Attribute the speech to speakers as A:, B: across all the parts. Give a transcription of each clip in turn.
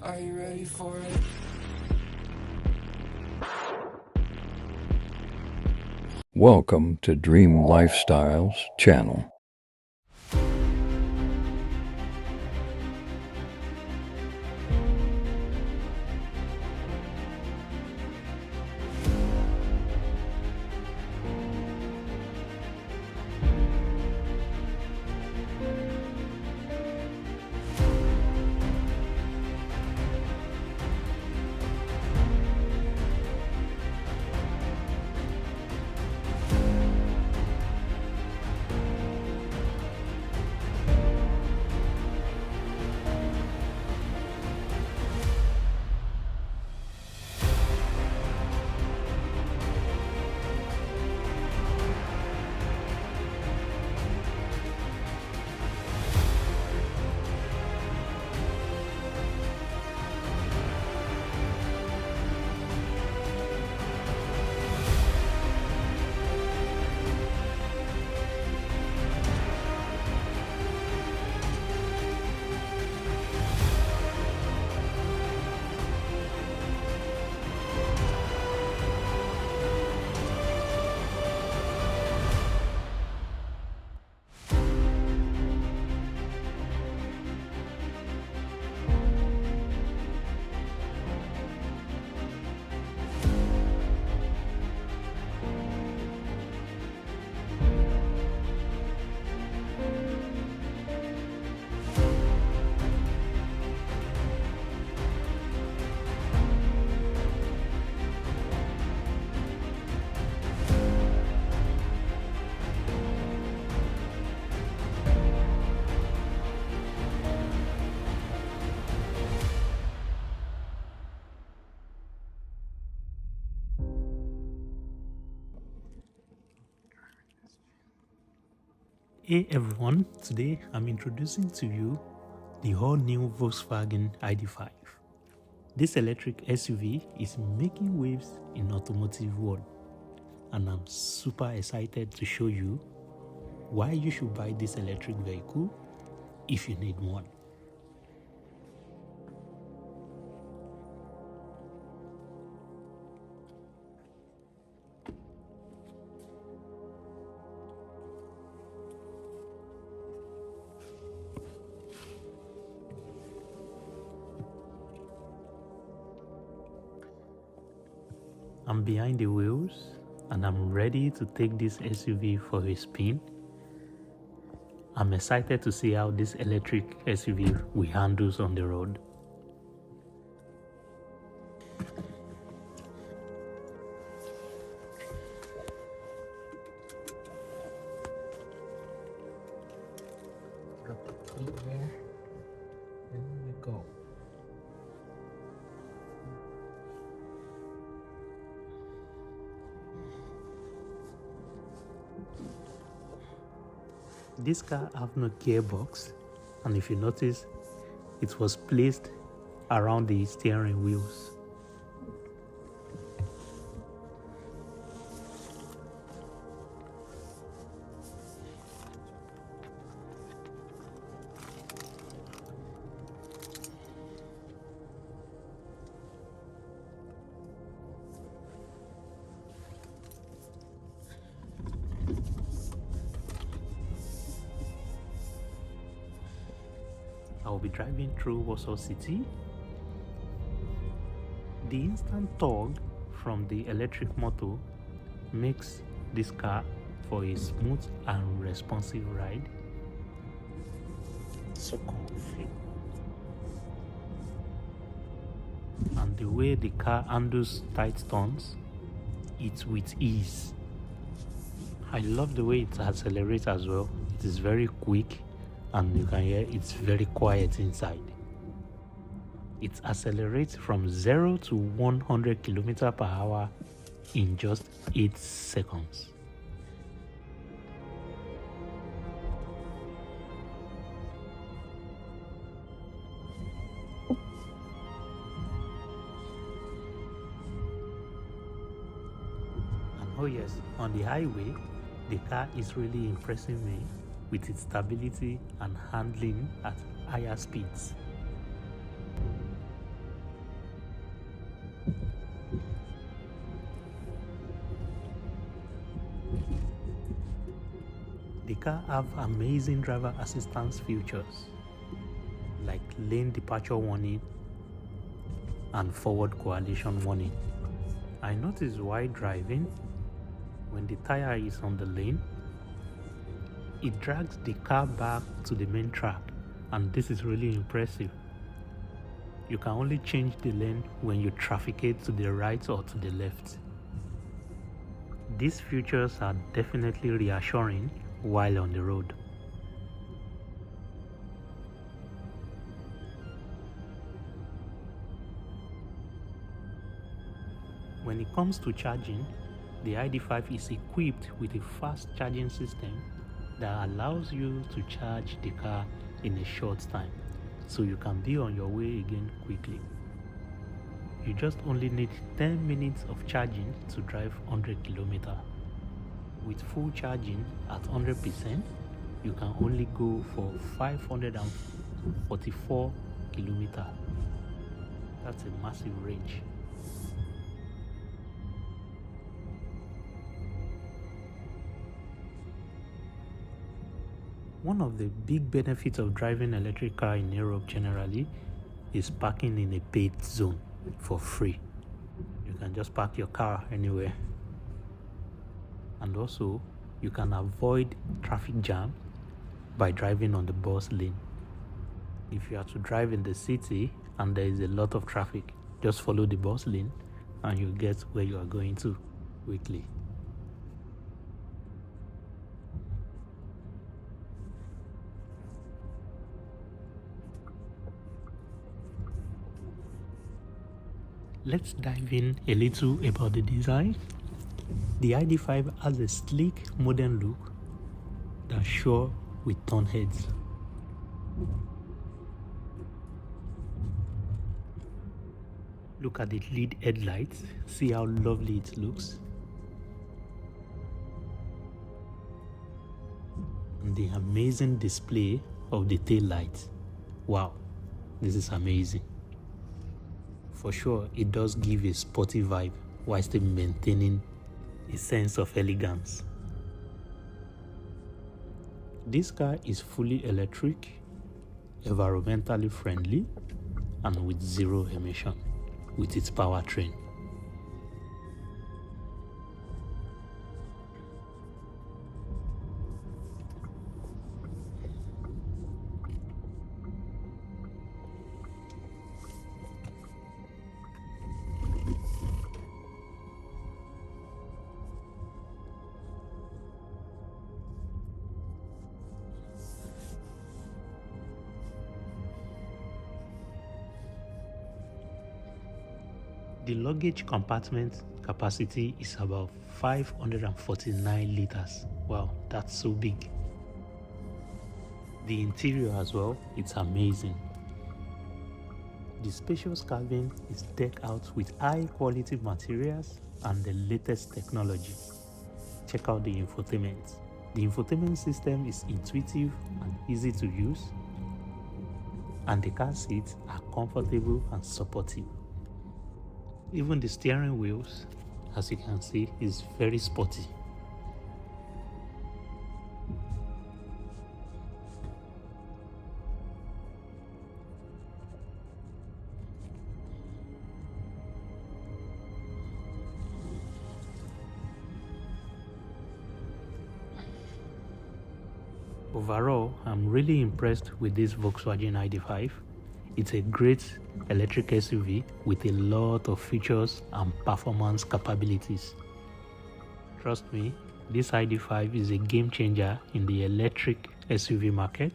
A: Are you ready for it?
B: Welcome to Dream Lifestyles channel.
C: Hey everyone, today I'm introducing to you the all-new Volkswagen ID.5. This electric SUV is making waves in automotive world, and I'm super excited to show you why you should buy this electric vehicle if you need one. I'm behind the wheels and I'm ready to take this SUV for a spin. I'm excited to see how this electric SUV will handle on the road.
A: Got the key there. And we go.
C: This car have no gearbox, and if you notice, it was placed around the steering wheels. I will be driving through Warsaw City. The instant torque from the electric motor makes this car for a smooth and responsive ride.
A: So comfy.
C: And the way the car handles tight turns, it's with ease. I love the way it accelerates as well. It is very quick, and you can hear it's very quiet inside. It accelerates from 0 to 100 km per hour in just 8 seconds. And oh yes, on the highway, the car is really impressing me with its stability and handling at higher speeds. car have amazing driver assistance features like lane departure warning and forward coalition warning. I noticed while driving, when the tire is on the lane, it drags the car back to the main track, and this is really impressive. You can only change the lane when you trafficate to the right or to the left. These features are definitely reassuring while on the road. When it comes to charging, the ID.5 is equipped with a fast charging system that allows you to charge the car in a short time, so you can be on your way again quickly. You just only need 10 minutes of charging to drive 100 km. With full charging at 100%, you can only go for 544 km. That's a massive range. One of the big benefits of driving an electric car in Europe generally is parking in a paid zone for free. You can just park your car anywhere. And also, you can avoid traffic jam by driving on the bus lane. If you are to drive in the city and there is a lot of traffic, just follow the bus lane and you'll get where you are going to quickly. Let's dive in a little about the design. The ID.5 has a sleek, modern look that's sure with turn heads. Look at the lead headlights, see how lovely it looks. And the amazing display of the tail lights. Wow, this is amazing. For sure, it does give a sporty vibe while still maintaining a sense of elegance. This car is fully electric, environmentally friendly, and with zero emission with its powertrain. The luggage compartment capacity is about 549 liters. Wow, that's so big. The interior as well, it's amazing. The spacious cabin is decked out with high quality materials and the latest technology. Check out the infotainment. The infotainment system is intuitive and easy to use, and the car seats are comfortable and supportive. Even the steering wheels, as you can see, is very sporty. Overall, I'm really impressed with this Volkswagen ID.5. It's a great electric SUV with a lot of features and performance capabilities. Trust me, this ID.5 is a game changer in the electric SUV market.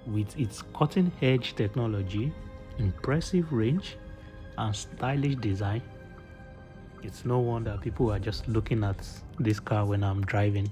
C: With its cutting-edge technology, impressive range, and stylish design, it's no wonder people are just looking at this car when I'm driving.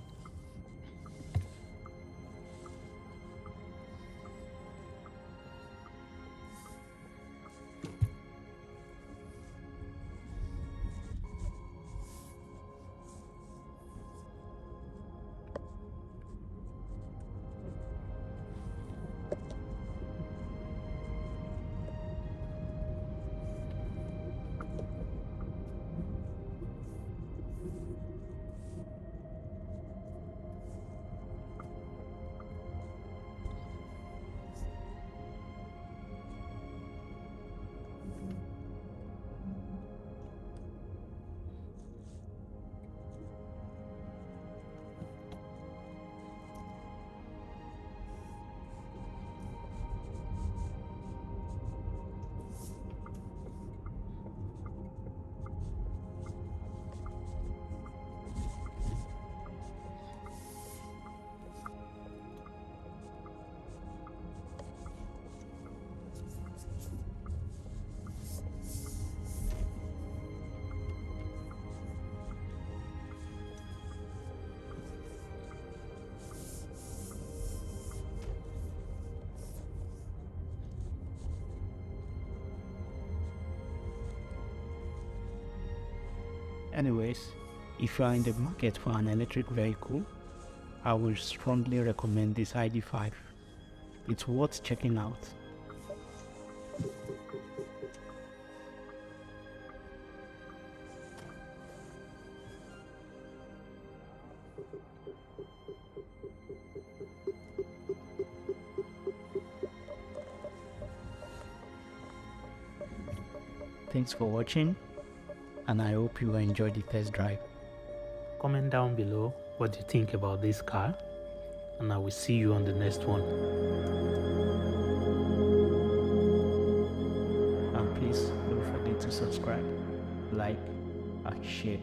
D: Anyways, if you are in the market for an electric vehicle, I will strongly recommend this ID.5. It's worth checking out. Thanks for watching, and I hope you enjoyed the test drive.
C: Comment down below what you think about this car, and I will see you on the next one.
D: And please don't forget to subscribe, like, and share.